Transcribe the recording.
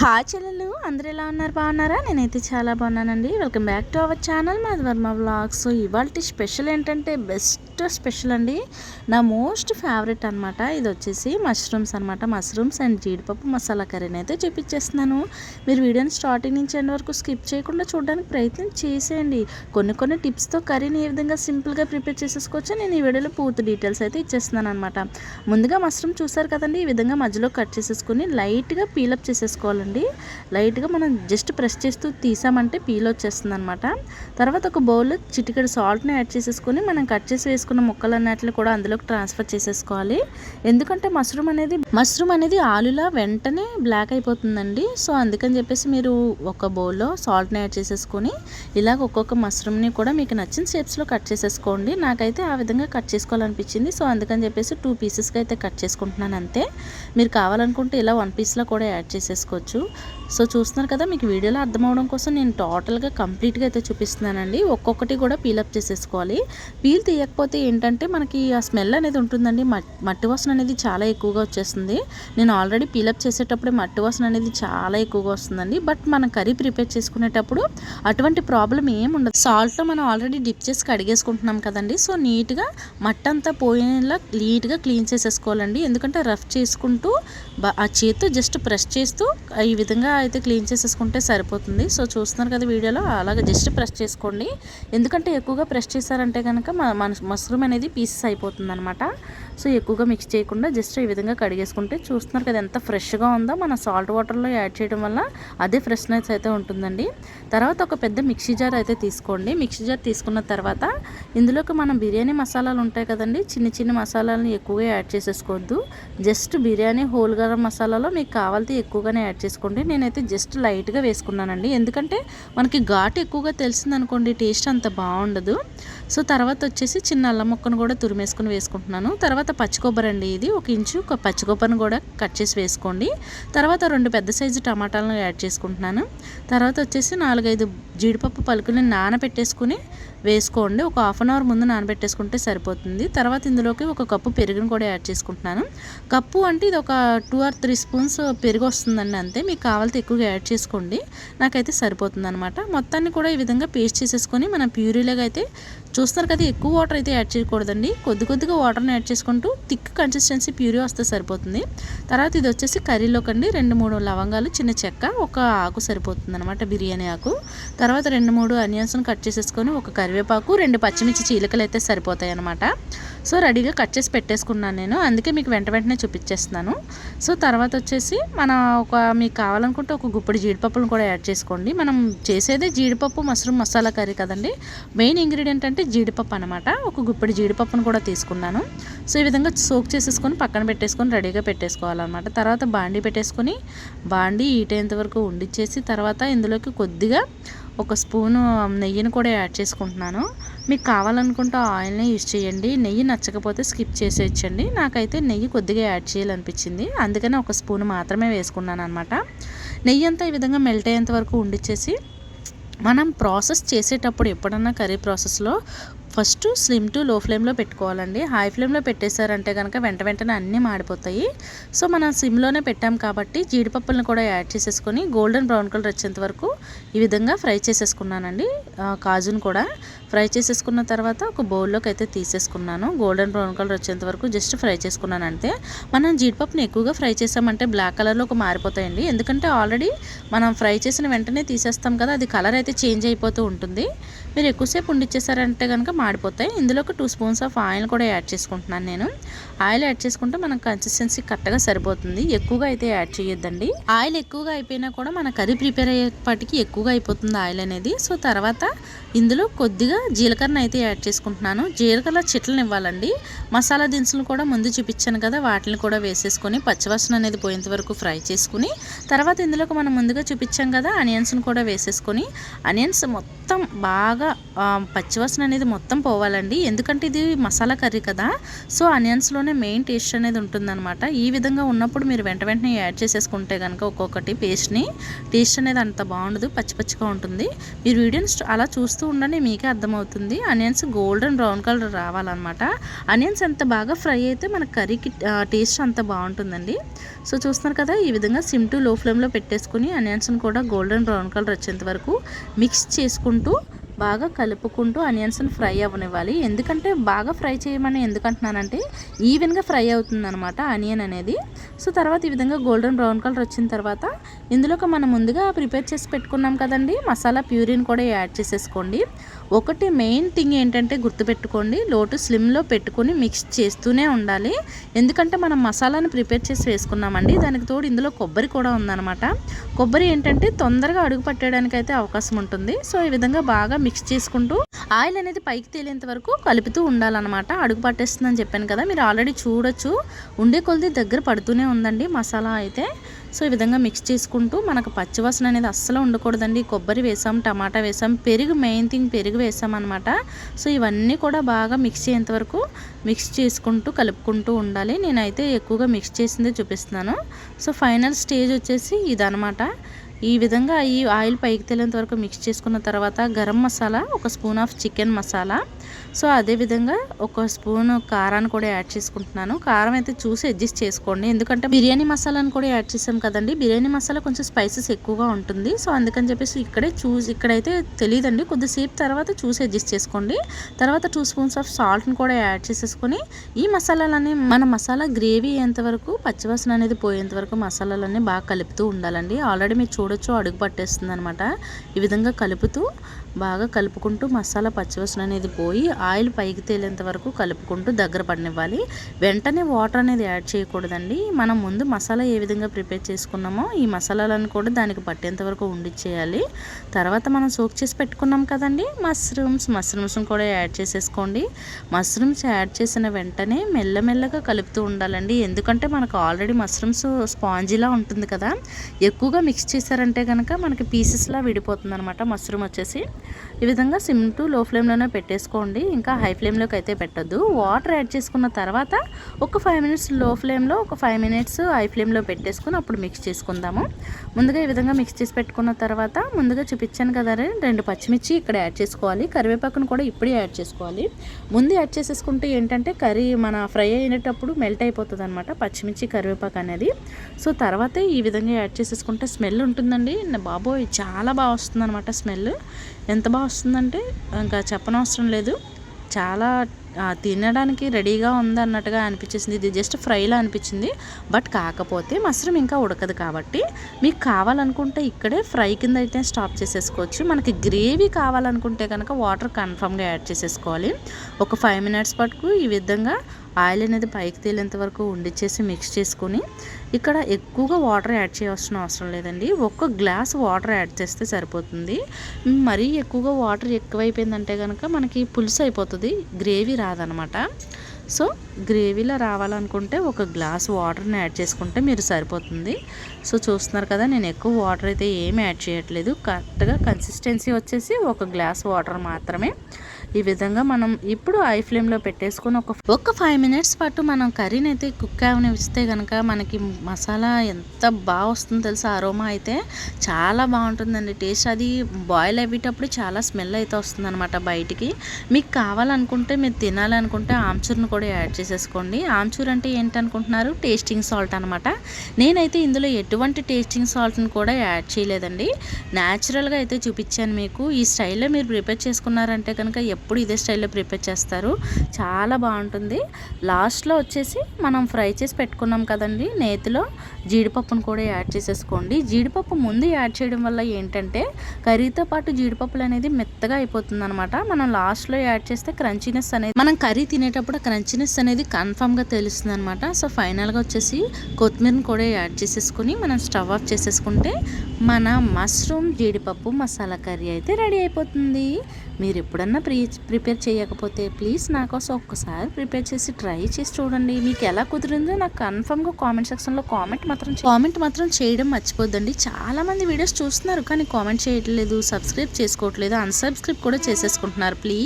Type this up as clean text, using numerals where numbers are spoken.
Hi చెల్లెలు, అందరూ ఎలా ఉన్నారు? బాగున్నారా? నేనైతే చాలా బాగున్నానండి. Welcome back to our channel మాది వర్మ వ్లాగ్స్. సో ఇవాళ స్పెషల్ ఏంటంటే బెస్ట్ స్పెషల్ అండి, నా మోస్ట్ ఫేవరెట్ అనమాట. ఇది వచ్చేసి మష్రూమ్స్ అనమాట. మష్రూమ్స్ అండ్ జీడిపప్పు మసాలా కర్రీని అయితే చూపించేస్తున్నాను. మీరు వీడియోని స్టార్టింగ్ నుంచి ఎండ్ వరకు స్కిప్ చేయకుండా చూడడానికి ప్రయత్నం చేసేయండి. కొన్ని టిప్స్తో కర్రీని ఏ విధంగా సింపుల్గా ప్రిపేర్ చేసేసుకోవచ్చో నేను ఈ వీడియోలో పూర్తి డీటెయిల్స్ అయితే ఇచ్చేస్తున్నాను అనమాట. ముందుగా మష్రూమ్ చూసారు కదండి, ఈ విధంగా మధ్యలో కట్ చేసేసుకుని లైట్గా పీలప్ చేసేసుకోవాలి. లైట్గా మనం జస్ట్ ప్రెస్ చేస్తూ తీసామంటే పీల్ వచ్చేస్తుంది అనమాట. తర్వాత ఒక బౌల్లో చిటికెడు సాల్ట్ని యాడ్ చేసేసుకొని మనం కట్ చేసి వేసుకున్న ముక్కలన్నిటిని కూడా అందులోకి ట్రాన్స్ఫర్ చేసేసుకోవాలి. ఎందుకంటే మష్రూమ్ అనేది ఆలులా వెంటనే బ్లాక్ అయిపోతుందండి. సో అందుకని చెప్పేసి మీరు ఒక బౌల్లో సాల్ట్ని యాడ్ చేసేసుకొని ఇలాగ ఒక్కొక్క మష్రూమ్ని కూడా మీకు నచ్చిన షేప్స్లో కట్ చేసేసుకోండి. నాకైతే ఆ విధంగా కట్ చేసుకోవాలనిపించింది. సో అందుకని చెప్పేసి 2 పీసెస్గా అయితే కట్ చేసుకుంటున్నాను అంతే. మీరు కావాలనుకుంటే ఇలా 1 పీస్లో కూడా యాడ్ చేసేసుకోవచ్చు. సో చూస్తున్నారు కదా, మీకు వీడియోలో అర్థమవడం కోసం నేను టోటల్గా కంప్లీట్గా అయితే చూపిస్తున్నానండి. ఒక్కొక్కటి కూడా పీలప్ చేసేసుకోవాలి. పీల్ తీయకపోతే ఏంటంటే మనకి ఆ స్మెల్ అనేది ఉంటుందండి, మట్టి వాసన అనేది చాలా ఎక్కువగా వచ్చేస్తుంది. నేను ఆల్రెడీ పీలప్ చేసేటప్పుడే మట్టి వాసన అనేది చాలా ఎక్కువగా వస్తుందండి. బట్ మనం కర్రీ ప్రిపేర్ చేసుకునేటప్పుడు అటువంటి ప్రాబ్లం ఏమి ఉండదు. సాల్ట్లో మనం ఆల్రెడీ డిప్ చేసి కడిగేసుకుంటున్నాం కదండి. సో నీట్గా మట్టి అంతా పోయేలా నీట్గా క్లీన్ చేసేసుకోవాలండి. ఎందుకంటే రఫ్ చేసుకుంటూ ఆ చేతితో జస్ట్ ప్రెస్ చేస్తూ ఈ విధంగా అయితే క్లీన్ చేసేసుకుంటే సరిపోతుంది. సో చూస్తున్నారు కదా వీడియోలో, అలాగే జస్ట్ ప్రెస్ చేసుకోండి. ఎందుకంటే ఎక్కువగా ప్రెస్ చేశారంటే కనుక మన మష్రూమ్ అనేది పీసెస్ అయిపోతుంది అనమాట. సో ఎక్కువగా మిక్స్ చేయకుండా జస్ట్ ఈ విధంగా కడిగేసుకుంటే చూస్తున్నారు కదా ఎంత ఫ్రెష్గా ఉందో. మన సాల్ట్ వాటర్లో యాడ్ చేయడం వల్ల అదే ఫ్రెష్నెస్ అయితే ఉంటుందండి. తర్వాత ఒక పెద్ద మిక్సీ జార్ అయితే తీసుకోండి. మిక్సీ జార్ తీసుకున్న తర్వాత ఇందులోకి మనం బిర్యానీ మసాలాలు ఉంటాయి కదండి, చిన్న మసాలాలని ఎక్కువగా యాడ్ చేసేసుకోవద్దు. జస్ట్ బిర్యానీ హోల్ గరం మసాలాలో మీకు కావాలితే ఎక్కువగానే యాడ్ చేసుకోండి. నేనైతే జస్ట్ లైట్గా వేసుకున్నానండి. ఎందుకంటే మనకి ఘాటు ఎక్కువగా తెలిసిందనుకోండి టేస్ట్ అంత బాగుండదు. సో తర్వాత వచ్చేసి చిన్న అల్లం ముక్కను కూడా తురిమేసుకుని వేసుకుంటున్నాను. తర్వాత పచ్చి కొబ్బరి అండి, ఇది 1 ఇంచు పచ్చి కొబ్బరిని కూడా కట్ చేసి వేసుకోండి. తర్వాత 2 పెద్ద సైజు టమాటాలను యాడ్ చేసుకుంటున్నాను. తర్వాత వచ్చేసి 4-5 జీడిపప్పు పలుకుని నానబెట్టేసుకుని వేసుకోండి. ఒక 1/2 అవర్ ముందు నానబెట్టేసుకుంటే సరిపోతుంది. తర్వాత ఇందులోకి 1 కప్పు పెరుగును కూడా యాడ్ చేసుకుంటున్నాను. కప్పు అంటే ఇది ఒక 2 or 3 స్పూన్స్ పెరుగు వస్తుందండి అంతే. మీకు కావాలితే ఎక్కువగా యాడ్ చేసుకోండి. నాకైతే సరిపోతుంది అనమాట. మొత్తాన్ని కూడా ఈ విధంగా పేస్ట్ చేసేసుకొని మనం ప్యూరీలాగా అయితే చూస్తారు కదా, ఎక్కువ వాటర్ అయితే యాడ్ చేయకూడదండి. కొద్దిగా వాటర్ని యాడ్ చేసుకుంటూ థిక్ కన్సిస్టెన్సీ ప్యూరీ వస్తే సరిపోతుంది. తర్వాత ఇది వచ్చేసి కర్రీలోకండి 2-3 లవంగాలు, చిన్న చెక్క, 1 ఆకు సరిపోతుంది అనమాట, బిర్యానీ ఆకు. తర్వాత 2-3 ఆనియన్స్ని కట్ చేసేసుకొని 1 కరివేపాకు, 2 పచ్చిమిర్చి చీలికలు అయితే సరిపోతాయి అనమాట. సో రెడీగా కట్ చేసి పెట్టేసుకున్నాను నేను, అందుకే మీకు వెంటనే చూపించేస్తున్నాను. సో తర్వాత వచ్చేసి మీకు కావాలనుకుంటే 1 గుప్పెడు జీడిపప్పులను కూడా యాడ్ చేసుకోండి. మనం చేసేదే జీడిపప్పు మష్రూమ్ మసాలా కర్రీ కదండి. మెయిన్ ఇంగ్రీడియంట్ అంటే జీడిపప్పు అనమాట. 1 గుప్పెడు జీడిపప్పును కూడా తీసుకున్నాను. సో ఈ విధంగా సోక్ చేసేసుకొని పక్కన పెట్టేసుకొని రెడీగా పెట్టేసుకోవాలన్నమాట. తర్వాత బాండీ పెట్టేసుకొని బాండీ హీట్ వరకు ఉండిచ్చేసి తర్వాత ఇందులోకి కొద్దిగా 1 స్పూను నెయ్యిని కూడా యాడ్ చేసుకుంటున్నాను. మీకు కావాలనుకుంటే ఆయిల్నే యూజ్ చేయండి. నెయ్యి నచ్చకపోతే స్కిప్ చేసేయచ్చండి. నాకైతే నెయ్యి కొద్దిగా యాడ్ చేయాలనిపించింది, అందుకని 1 స్పూన్ మాత్రమే వేసుకున్నాను అనమాట. నెయ్యి అంతా ఈ విధంగా మెల్ట్ అయ్యేంత వరకు ఉండిచ్చేసి మనం ప్రాసెస్ చేసేటప్పుడు ఎప్పుడన్నా కర్రీ ప్రాసెస్లో ఫస్ట్ స్లిమ్ టు లో ఫ్లేమ్లో పెట్టుకోవాలండి. హై ఫ్లేమ్లో పెట్టేశారంటే కనుక వెంటనే అన్నీ మాడిపోతాయి. సో మనం సిమ్లోనే పెట్టాం కాబట్టి జీడిపప్పులను కూడా యాడ్ చేసేసుకొని గోల్డెన్ బ్రౌన్ కలర్ వచ్చేంత వరకు ఈ విధంగా ఫ్రై చేసేసుకున్నానండి. కాజును కూడా ఫ్రై చేసేసుకున్న తర్వాత ఒక బౌల్లోకి అయితే తీసేసుకున్నాను. గోల్డెన్ బ్రౌన్ కలర్ వచ్చేంత వరకు జస్ట్ ఫ్రై చేసుకున్నాను అంతే. మనం జీడిపప్పుని ఎక్కువగా ఫ్రై చేసామంటే బ్లాక్ కలర్లోకి మారిపోతాయండి. ఎందుకంటే ఆల్రెడీ మనం ఫ్రై చేసిన వెంటనే తీసేస్తాం కదా, అది కలర్ అయితే చేంజ్ అయిపోతూ ఉంటుంది. మీరు ఎక్కువసేపు ఉండిచ్చేసారంటే కనుక మాడిపోతాయి. ఇందులోకి 2 స్పూన్స్ ఆఫ్ ఆయిల్ కూడా యాడ్ చేసుకుంటున్నాను నేను. ఆయిల్ యాడ్ చేసుకుంటే మనకు కన్సిస్టెన్సీ కరెక్ట్గా సరిపోతుంది. ఎక్కువగా అయితే యాడ్ చేయొద్దండి. ఆయిల్ ఎక్కువగా అయిపోయినా కూడా మన కర్రీ ప్రిపేర్ అయ్యేపటికి ఎక్కువగా అయిపోతుంది ఆయిల్ అనేది. సో తర్వాత ఇందులో కొద్దిగా జీలకర్రను అయితే యాడ్ చేసుకుంటున్నాను. జీలకర్ర చిట్లను ఇవ్వాలండి. మసాలా దినుసులు కూడా ముందు చూపించాను కదా, వాటిని కూడా వేసేసుకొని పచ్చివాసన అనేది పోయేంత వరకు ఫ్రై చేసుకుని తర్వాత ఇందులోకి మనం ముందుగా చూపించాం కదా ఆనియన్స్ని కూడా వేసేసుకొని ఆనియన్స్ మొత్తం బాగా పచ్చివాసన అనేది మొత్తం పోవాలండి. ఎందుకంటే ఇది మసాలా కర్రీ కదా, సో ఆనియన్స్లోనే మెయిన్ టేస్ట్ అనేది ఉంటుందన్నమాట. ఈ విధంగా ఉన్నప్పుడు మీరు వెంటనే యాడ్ చేసేసుకుంటే కనుక ఒక్కొక్కటి టేస్ట్ అనేది అంత బాగుండదు, పచ్చిగా ఉంటుంది. మీరు వీడియోని అలా చూస్తూ ఉండండి, మీకే అర్థం అర్థమవుతుంది. ఆనియన్స్ గోల్డెన్ బ్రౌన్ కలర్ రావాలన్నమాట. ఆనియన్స్ ఎంత బాగా ఫ్రై అయితే మన కర్రీకి టేస్ట్ అంత బాగుంటుందండి. సో చూస్తున్నారు కదా, ఈ విధంగా సిమ్ టు లో ఫ్లేమ్లో పెట్టేసుకుని ఆనియన్స్ని కూడా గోల్డెన్ బ్రౌన్ కలర్ వచ్చేంత వరకు మిక్స్ చేసుకుంటూ బాగా కలుపుకుంటూ ఆనియన్స్ని ఫ్రై అవ్వనివ్వాలి. ఎందుకంటే బాగా ఫ్రై చేయమని ఎందుకంటున్నానంటే ఈవెన్గా ఫ్రై అవుతుంది అనమాట ఆనియన్ అనేది. సో తర్వాత ఈ విధంగా గోల్డెన్ బ్రౌన్ కలర్ వచ్చిన తర్వాత ఇందులోకి మనం ముందుగా ప్రిపేర్ చేసి పెట్టుకున్నాం కదండి మసాలా ప్యూరీని కూడా యాడ్ చేసేసుకోండి. ఒకటి మెయిన్ థింగ్ ఏంటంటే గుర్తుపెట్టుకోండి, లో టు స్లిమ్లో పెట్టుకొని మిక్స్ చేస్తూనే ఉండాలి. ఎందుకంటే మనం మసాలాని ప్రిపేర్ చేసి వేసుకున్నామండి, దానికి తోడు ఇందులో కొబ్బరి కూడా ఉందన్నమాట. కొబ్బరి ఏంటంటే తొందరగా అడుగు పట్టడానికి అయితే అవకాశం ఉంటుంది. సో ఈ విధంగా బాగా మిక్స్ చేసుకుంటూ ఆయిల్ అనేది పైకి తేలేంత వరకు కలుపుతూ ఉండాలన్నమాట. అడుగు పట్టేస్తుందని చెప్పాను కదా, మీరు ఆల్రెడీ చూడొచ్చు ఉండే కొలది దగ్గర పడుతూనే ఉందండి మసాలా అయితే. సో ఈ విధంగా మిక్స్ చేసుకుంటూ మనకు పచ్చివాసన అనేది అస్సలు ఉండకూడదండి. కొబ్బరి వేసాం, టమాటా వేసాం, పెరుగు మెయిన్ థింగ్ పెరుగు వేసాం అనమాట. సో ఇవన్నీ కూడా బాగా మిక్స్ అయ్యేంత వరకు మిక్స్ చేసుకుంటూ కలుపుకుంటూ ఉండాలి. నేనైతే ఎక్కువగా మిక్స్ చేసిందే చూపిస్తున్నాను. సో ఫైనల్ స్టేజ్ వచ్చేసి ఇదనమాట. ఈ విధంగా ఈ ఆయిల్ పైకి తేలేంత వరకు మిక్స్ చేసుకున్న తర్వాత గరం మసాలా, ఒక spoon of chicken masala, so అదేవిధంగా ఒక స్పూన్ కారాన్ని కూడా యాడ్ చేసుకుంటున్నాను. కారం అయితే చూసి అడ్జస్ట్ చేసుకోండి, ఎందుకంటే బిర్యానీ మసాలాను కూడా యాడ్ చేసాం కదండి. బిర్యానీ మసాలా కొంచెం స్పైసెస్ ఎక్కువగా ఉంటుంది. సో అందుకని చెప్పేసి ఇక్కడైతే తెలియదండి, కొద్దిసేపు తర్వాత చూసి అడ్జస్ట్ చేసుకోండి. తర్వాత 2 స్పూన్స్ ఆఫ్ సాల్ట్ని కూడా యాడ్ చేసేసుకొని ఈ మసాలాలన్నీ మన మసాలా గ్రేవీ అయ్యేంత వరకు, పచ్చివాసన అనేది పోయేంత వరకు మసాలాలన్నీ బాగా కలుపుతూ ఉండాలండి. ఆల్రెడీ మీరు చూడొచ్చు అడుగు పట్టేస్తుంది అనమాట. ఈ విధంగా కలుపుతూ బాగా కలుపుకుంటూ మసాలా పచ్చివాసన అనేది పోయి ఆయిల్ పైకి తేలేంత వరకు కలుపుకుంటూ దగ్గర పడనివ్వాలి. వెంటనే వాటర్ అనేది యాడ్ చేయకూడదండి. మనం ముందు మసాలా ఏ విధంగా ప్రిపేర్ చేసుకున్నామో ఈ మసాలాలను కూడా దానికి పట్టేంత వరకు ఉండిచ్చేయాలి. తర్వాత మనం సోక్ చేసి పెట్టుకున్నాం కదండి మష్రూమ్స్ని కూడా యాడ్ చేసేసుకోండి. మష్రూమ్స్ యాడ్ చేసిన వెంటనే మెల్లమెల్లగా కలుపుతూ ఉండాలండి. ఎందుకంటే మనకు ఆల్రెడీ మష్రూమ్స్ స్పాంజీలా ఉంటుంది కదా, ఎక్కువగా మిక్స్ చేశారంటే కనుక మనకి పీసెస్లా విడిపోతుంది అనమాట మష్రూమ్ వచ్చేసి. ఈ విధంగా సిమ్ టు లో ఫ్లేమ్లోనే పెట్టేసుకోండి, ఇంకా హై ఫ్లేమ్లోకి అయితే పెట్టద్దు. వాటర్ యాడ్ చేసుకున్న తర్వాత ఒక 5 మినిట్స్ లో ఫ్లేమ్లో, ఒక 5 మినిట్స్ హై ఫ్లేమ్లో పెట్టేసుకుని అప్పుడు మిక్స్ చేసుకుందాము. ముందుగా ఈ విధంగా మిక్స్ చేసి పెట్టుకున్న తర్వాత ముందుగా చూపించాను కదా 2 పచ్చిమిర్చి ఇక్కడ యాడ్ చేసుకోవాలి. కరివేపాకును కూడా ఇప్పుడే యాడ్ చేసుకోవాలి. ముందు యాడ్ చేసేసుకుంటే ఏంటంటే కర్రీ మన ఫ్రై అయినప్పుడు మెల్ట్ అయిపోతుంది అనమాట పచ్చిమిర్చి కరివేపాకు అనేది. సో తర్వాతే ఈ విధంగా యాడ్ చేసేసుకుంటే స్మెల్ ఉంటుందండి. బాబోయ్ చాలా బాగా వస్తుంది అనమాట స్మెల్. ఎంత బాగా వస్తుందంటే ఇంకా చెప్పనవసరం లేదు. చాలా తినడానికి రెడీగా ఉంది అన్నట్టుగా అనిపించేసింది. ఇది జస్ట్ ఫ్రైలా అనిపించింది. బట్ కాకపోతే మష్రూమ్ ఇంకా ఉడకదు కాబట్టి మీకు కావాలనుకుంటే ఇక్కడే ఫ్రై కింద అయితే స్టాప్ చేసేసుకోవచ్చు. మనకి గ్రేవీ కావాలనుకుంటే కనుక వాటర్ కన్ఫామ్గా యాడ్ చేసేసుకోవాలి. ఒక 5 మినిట్స్ పాటు ఈ విధంగా ఆయిల్ అనేది పైకి తేలేంత వరకు ఉండిచ్చేసి మిక్స్ చేసుకుని ఇక్కడ ఎక్కువగా వాటర్ యాడ్ చేయాల్సిన అవసరం లేదండి. 1 గ్లాస్ వాటర్ యాడ్ చేస్తే సరిపోతుంది. మరీ ఎక్కువగా వాటర్ ఎక్కువైపోయిందంటే కనుక మనకి పులుసు అయిపోతుంది, గ్రేవీ రాదనమాట. సో గ్రేవీలో రావాలనుకుంటే 1 గ్లాస్ వాటర్ని యాడ్ చేసుకుంటే మీరు సరిపోతుంది. సో చూస్తున్నారు కదా, నేను ఎక్కువ వాటర్ అయితే ఏమి యాడ్ చేయట్లేదు. కరెక్ట్గా కన్సిస్టెన్సీ వచ్చేసి 1 గ్లాస్ వాటర్ మాత్రమే. ఈ విధంగా మనం ఇప్పుడు హై ఫ్లేమ్లో పెట్టేసుకొని ఒక 5 మినిట్స్ పాటు మనం కర్రీని అయితే కుక్ అవనిస్తే కనుక మనకి మసాలా ఎంత బాగా వస్తుందో తెలుసా. అరోమా అయితే చాలా బాగుంటుందండి టేస్ట్. అది బాయిల్ అయ్యేటప్పుడు చాలా స్మెల్ అయితే వస్తుంది అనమాట బయటికి. మీకు కావాలనుకుంటే, మీరు తినాలనుకుంటే ఆమ్చూర్ని కూడా యాడ్ చేసేసుకోండి. ఆమ్చూర్ అంటే ఏంటనుకుంటున్నారు? టేస్టింగ్ సాల్ట్ అనమాట. నేనైతే ఇందులో ఎటువంటి టేస్టింగ్ సాల్ట్ని కూడా యాడ్ చేయలేదండి. న్యాచురల్గా అయితే చూపించాను మీకు. ఈ స్టైల్లో మీరు ప్రిపేర్ చేసుకున్నారంటే కనుక ఎప్పుడు ఇదే స్టైల్లో ప్రిపేర్ చేస్తారు, చాలా బాగుంటుంది. లాస్ట్లో వచ్చేసి మనం ఫ్రై చేసి పెట్టుకున్నాం కదండి నేతిలో, జీడిపప్పును కూడా యాడ్ చేసేసుకోండి. జీడిపప్పు ముందు యాడ్ చేయడం వల్ల ఏంటంటే కర్రీతో పాటు జీడిపప్పులు అనేది మెత్తగా అయిపోతుంది అనమాట. మనం లాస్ట్లో యాడ్ చేస్తే క్రంచీనెస్ అనేది, మనం కర్రీ తినేటప్పుడు క్రంచీనెస్ అనేది కన్ఫామ్గా తెలుస్తుంది అనమాట. సో ఫైనల్గా వచ్చేసి కొత్తిమీరని కూడా యాడ్ చేసేసుకుని మనం స్టవ్ ఆఫ్ చేసేసుకుంటే మన మష్రూమ్ జీడిపప్పు మసాలా కర్రీ అయితే రెడీ అయిపోతుంది. మీరు ఎప్పుడన్నా ప్రిపేర్ చేయకపోతే ప్లీజ్ నా కోసం ఒక్కసారి ప్రిపేర్ చేసి ట్రై చేసి చూడండి. మీకు ఎలా కుదిరిందో నాకు కన్ఫర్మ్గా కామెంట్ సెక్షన్లో కామెంట్ మాత్రం చేయడం మర్చిపోద్దండి. చాలామంది వీడియోస్ చూస్తున్నారు కానీ కామెంట్ చేయట్లేదు, సబ్స్క్రైబ్ చేసుకోవట్లేదు, అన్సబ్స్క్రైబ్ కూడా చేసేసుకుంటున్నారు. ప్లీజ్